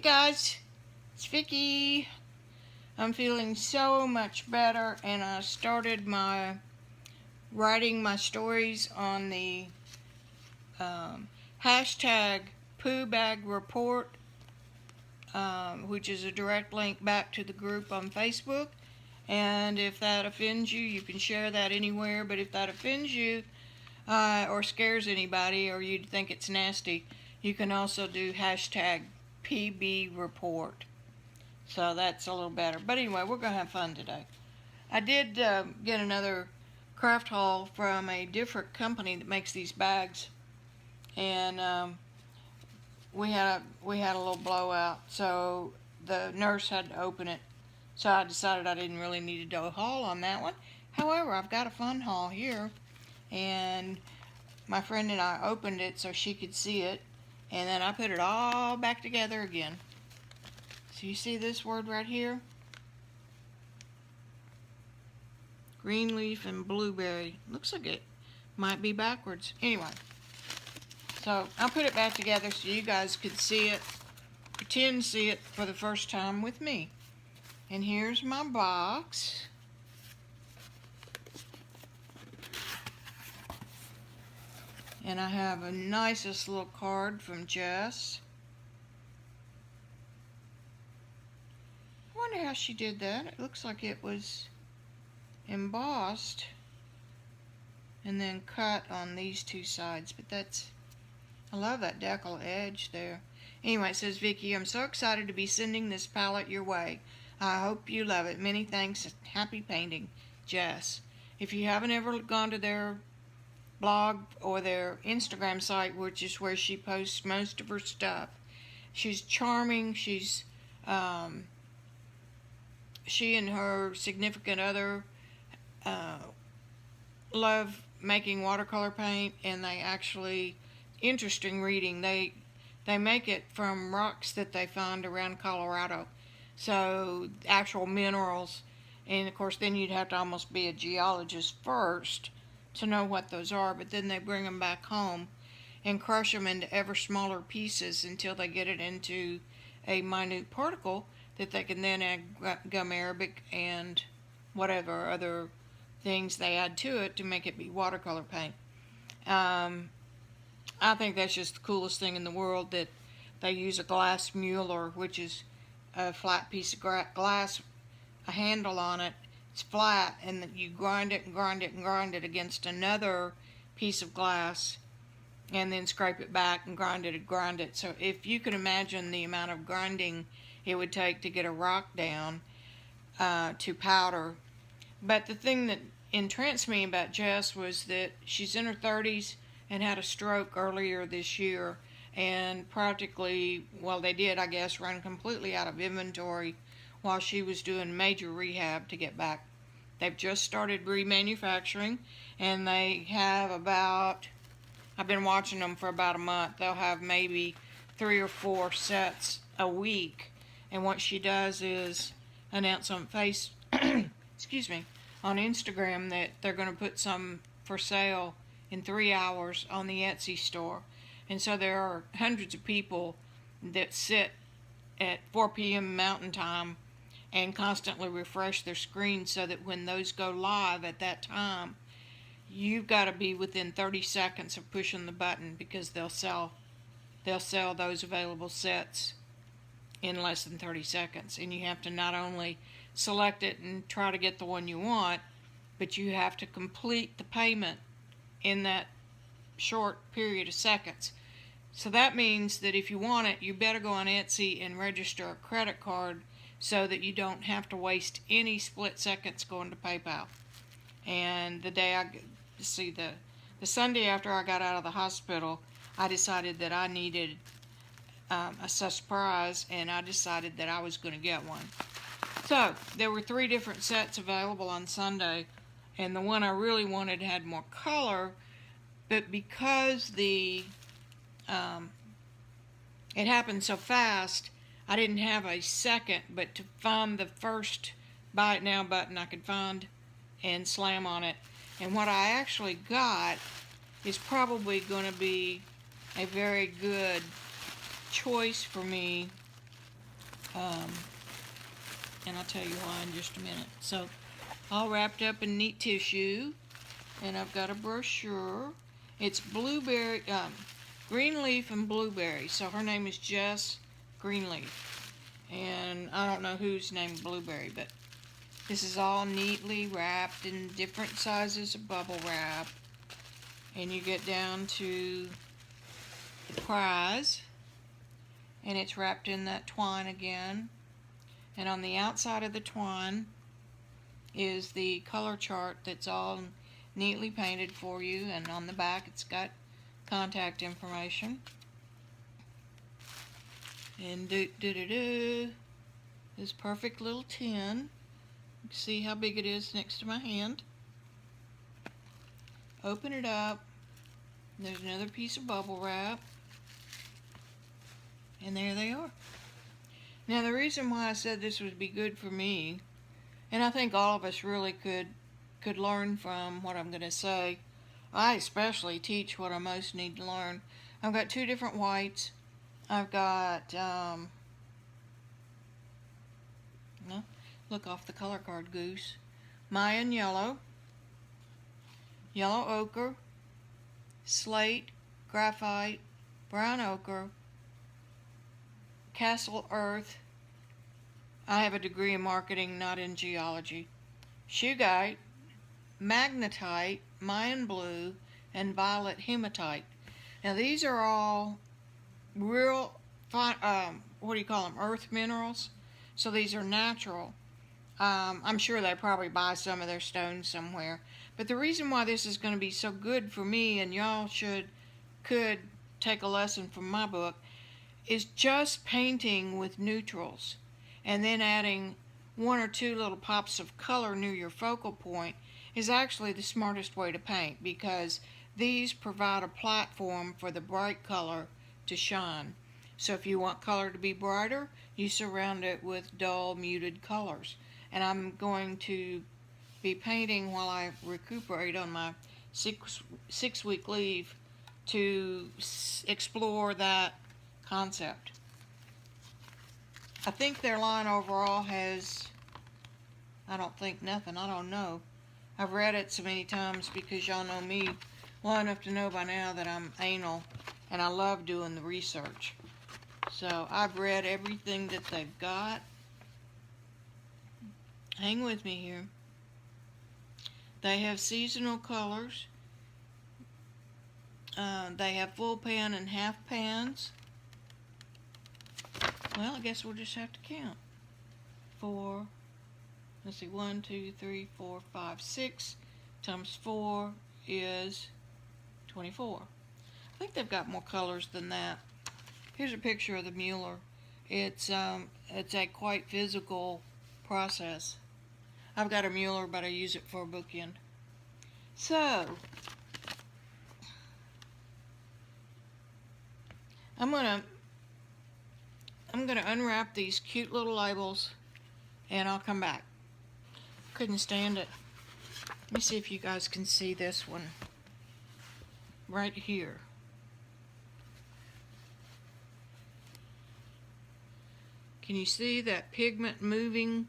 guys, it's Vicki. I'm feeling so much better, and I started writing my stories on the hashtag poo bag report, which is a direct link back to the group on Facebook. And if that offends you, you can share that anywhere. But if that offends you or scares anybody, or you think it's nasty, you can also do hashtag PB report. So that's a little better. But anyway, we're going to have fun today. I did get another craft haul from a different company that makes these bags. And we had a little blowout, so the nurse had to open it. So I decided I didn't really need to do a haul on that one. However, I've got a fun haul here. And my friend and I opened it so she could see it. And then I put it all back together again. So you see this word right here? Green leaf and blueberry. Looks like it might be backwards. Anyway. So I'll put it back together so you guys could see it. Pretend to see it for the first time with me. And here's my box. And I have a nicest little card from Jess. I wonder how she did that. It looks like it was embossed and then cut on these two sides. But that's, I love that decal edge there. Anyway, it says, Vicki, I'm so excited to be sending this palette your way. I hope you love it. Many thanks. Happy painting, Jess. If you haven't ever gone to their blog or their Instagram site, which is where she posts most of her stuff, she's charming. She's she and her significant other love making watercolor paint, and they actually, interesting reading, they make it from rocks that they find around Colorado, so actual minerals. And of course then you'd have to almost be a geologist first to know what those are, but then they bring them back home and crush them into ever smaller pieces until they get it into a minute particle that they can then add gum arabic and whatever other things they add to it to make it be watercolor paint. I think that's just the coolest thing in the world, that they use a glass mueller, which is a flat piece of glass, a handle on it. It's flat, and that you grind it and grind it and grind it against another piece of glass, and then scrape it back and grind it and grind it. So if you can imagine the amount of grinding it would take to get a rock down to powder. But the thing that entranced me about Jess was that she's in her 30s and had a stroke earlier this year, and practically, well, they did, I guess, run completely out of inventory while she was doing major rehab to get back. They've just started remanufacturing, and they have about, I've been watching them for about a month, they'll have maybe 3 or 4 sets a week. And what she does is announce on excuse me, on Instagram that they're going to put some for sale in 3 hours on the Etsy store. And so there are hundreds of people that sit at 4 p.m. Mountain Time and constantly refresh their screens, so that when those go live at that time, you've got to be within 30 seconds of pushing the button, because they'll sell those available sets in less than 30 seconds. And you have to not only select it and try to get the one you want, but you have to complete the payment in that short period of seconds. So that means that if you want it, you better go on Etsy and register a credit card so that you don't have to waste any split seconds going to PayPal. And the Sunday after I got out of the hospital, I decided that I needed a surprise, and I decided that I was going to get one. So there were 3 different sets available on Sunday, and the one I really wanted had more color, but because it happened so fast, I didn't have a second but to find the first buy it now button I could find and slam on it. And what I actually got is probably going to be a very good choice for me Um, and I'll tell you why in just a minute. So, all wrapped up in neat tissue, and I've got a brochure. It's blueberry, Greenleaf and Blueberry. So her name is Jess Greenleaf, and I don't know who's named Blueberry, but this is all neatly wrapped in different sizes of bubble wrap, and you get down to the prize, and it's wrapped in that twine again, and on the outside of the twine is the color chart that's all neatly painted for you, and on the back it's got contact information. And this perfect little tin. You can see how big it is next to my hand. Open it up. There's another piece of bubble wrap. And there they are. Now the reason why I said this would be good for me, and I think all of us really could learn from what I'm going to say. I especially teach what I most need to learn. I've got two different whites. I've got, no, look off the color card, goose. Mayan yellow, yellow ochre, slate, graphite, brown ochre, castle earth. I have a degree in marketing, not in geology. Shugite, magnetite, Mayan blue, and violet hematite. Now these are all real, what do you call them, earth minerals. So these are natural. I'm sure they probably buy some of their stones somewhere. But the reason why this is going to be so good for me, and y'all could take a lesson from my book, is just painting with neutrals and then adding one or two little pops of color near your focal point is actually the smartest way to paint, because these provide a platform for the bright color to shine. So if you want color to be brighter, you surround it with dull, muted colors. And I'm going to be painting while I recuperate on my six-week leave to explore that concept. I think their line overall has, I don't know. I've read it so many times because y'all know me well enough to know by now that I'm anal and I love doing the research. So I've read everything that they've got. Hang with me here. They have seasonal colors. They have full pan and half pans. Well, I guess we'll just have to count. 4, let's see, 1, 2, 3, 4, 5, 6 times 4 is 24. I think they've got more colors than that. Here's a picture of the Mueller. It's a quite physical process. I've got a Mueller, but I use it for a bookend. So I'm gonna unwrap these cute little labels, and I'll come back. Couldn't stand it. Let me see if you guys can see this one right here. Can you see that pigment moving?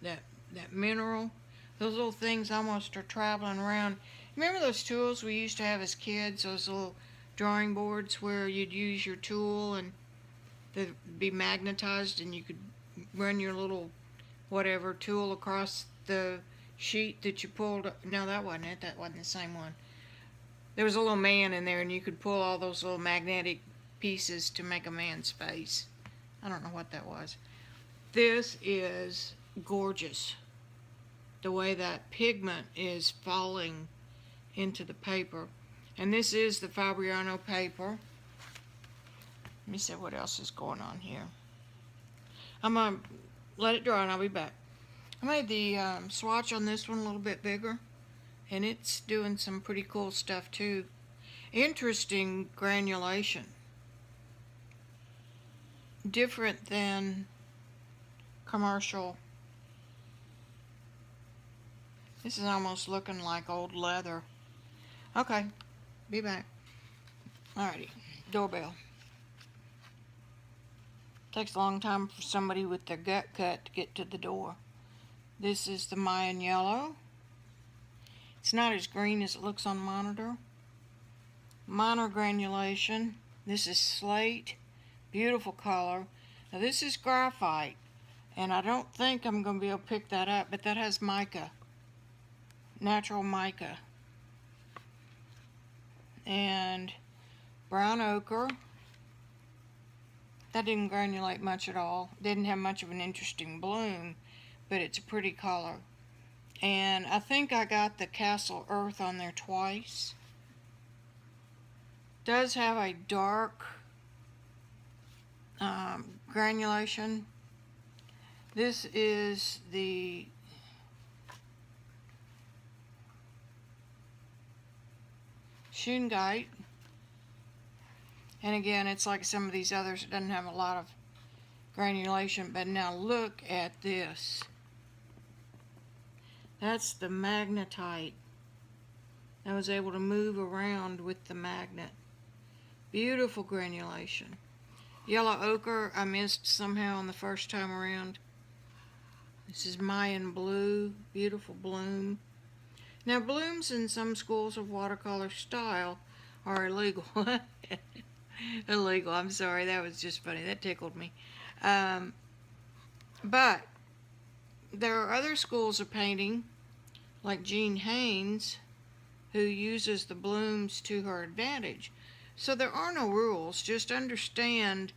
That mineral? Those little things almost are traveling around. Remember those tools we used to have as kids? Those little drawing boards where you'd use your tool and they'd be magnetized and you could run your little whatever tool across the sheet that you pulled. No, that wasn't it. That wasn't the same one. There was a little man in there and you could pull all those little magnetic pieces to make a man's face. I don't know what that was. This is gorgeous. The way that pigment is falling into the paper. And this is the Fabriano paper. Let me see what else is going on here. I'm going to let it dry and I'll be back. I made the swatch on this one a little bit bigger. And it's doing some pretty cool stuff too. Interesting granulation. Different than commercial. This is almost looking like old leather. Okay, be back. Alrighty, doorbell. Takes a long time for somebody with their gut cut to get to the door. This is the Mayan yellow. It's not as green as it looks on monitor. Minor granulation. This is slate. Beautiful color. Now this is graphite, and I don't think I'm going to be able to pick that up, but that has mica. Natural mica. And brown ochre. That didn't granulate much at all. Didn't have much of an interesting bloom, but it's a pretty color. And I think I got the Castle Earth on there twice. Does have a dark granulation. This is the Shungite. And again, it's like some of these others. It doesn't have a lot of granulation. But now look at this. That's the magnetite. I was able to move around with the magnet. Beautiful granulation. Yellow ochre I missed somehow on the first time around. This is Mayan blue. Beautiful bloom. Now blooms in some schools of watercolor style are illegal. Illegal, I'm sorry, that was just funny, that tickled me. But there are other schools of painting, like Jean Haynes, who uses the blooms to her advantage. So there are no rules, just understand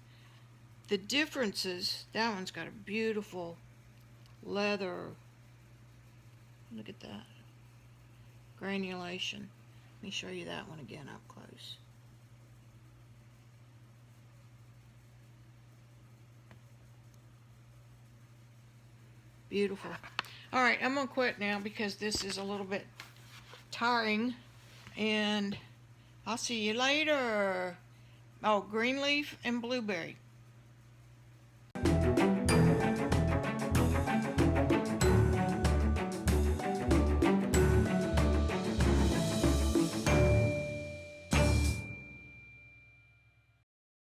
the differences. That one's got a beautiful leather, look at that, granulation. Let me show you that one again up close. Beautiful. All right, I'm going to quit now because this is a little bit tiring, and I'll see you later. Oh, green leaf and blueberry.